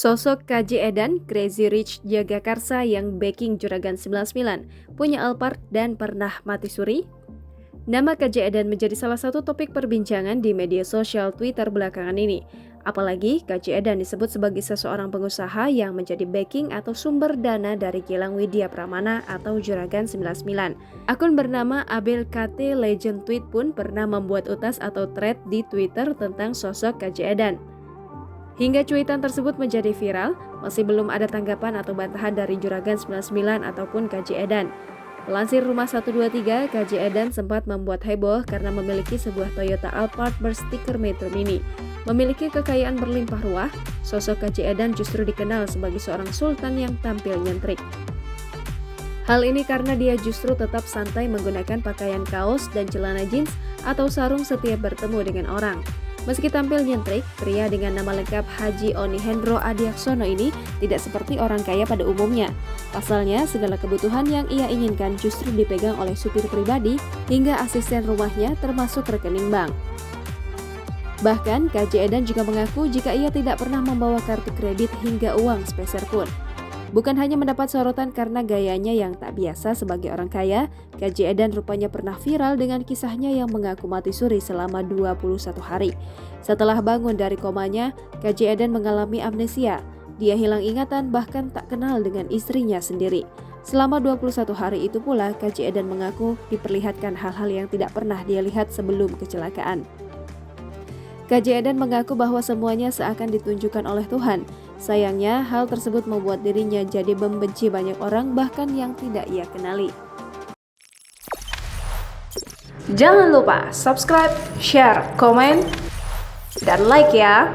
Sosok KJ Edan, Crazy Rich Jagakarsa yang backing Juragan 99, punya Alphard dan pernah mati suri? Nama KJ Edan menjadi salah satu topik perbincangan di media sosial Twitter belakangan ini. Apalagi KJ Edan disebut sebagai seseorang pengusaha yang menjadi backing atau sumber dana dari Gilang Widya Pramana atau Juragan 99. Akun bernama Abel KT Legend Tweet pun pernah membuat utas atau thread di Twitter tentang sosok KJ Edan. Hingga cuitan tersebut menjadi viral, masih belum ada tanggapan atau bantahan dari Juragan 99 ataupun KJ Edan. Melansir Rumah 123, KJ Edan sempat membuat heboh karena memiliki sebuah Toyota Alphard berstiker Metro Mini. Memiliki kekayaan berlimpah ruah, sosok KJ Edan justru dikenal sebagai seorang sultan yang tampil nyentrik. Hal ini karena dia justru tetap santai menggunakan pakaian kaos dan celana jeans atau sarung setiap bertemu dengan orang. Meski tampil nyentrik, pria dengan nama lengkap Haji Oni Hendro Adiaksono ini tidak seperti orang kaya pada umumnya. Pasalnya, segala kebutuhan yang ia inginkan justru dipegang oleh supir pribadi hingga asisten rumahnya termasuk rekening bank. Bahkan, KJ Edan juga mengaku jika ia tidak pernah membawa kartu kredit hingga uang sepeser pun. Bukan hanya mendapat sorotan karena gayanya yang tak biasa sebagai orang kaya, KJ Edan rupanya pernah viral dengan kisahnya yang mengaku mati suri selama 21 hari. Setelah bangun dari komanya, KJ Edan mengalami amnesia. Dia hilang ingatan bahkan tak kenal dengan istrinya sendiri. Selama 21 hari itu pula, KJ Edan mengaku diperlihatkan hal-hal yang tidak pernah dia lihat sebelum kecelakaan. KJ Edan mengaku bahwa semuanya seakan ditunjukkan oleh Tuhan. Sayangnya, hal tersebut membuat dirinya jadi membenci banyak orang bahkan yang tidak ia kenali. Jangan lupa subscribe, share, komen, dan like ya!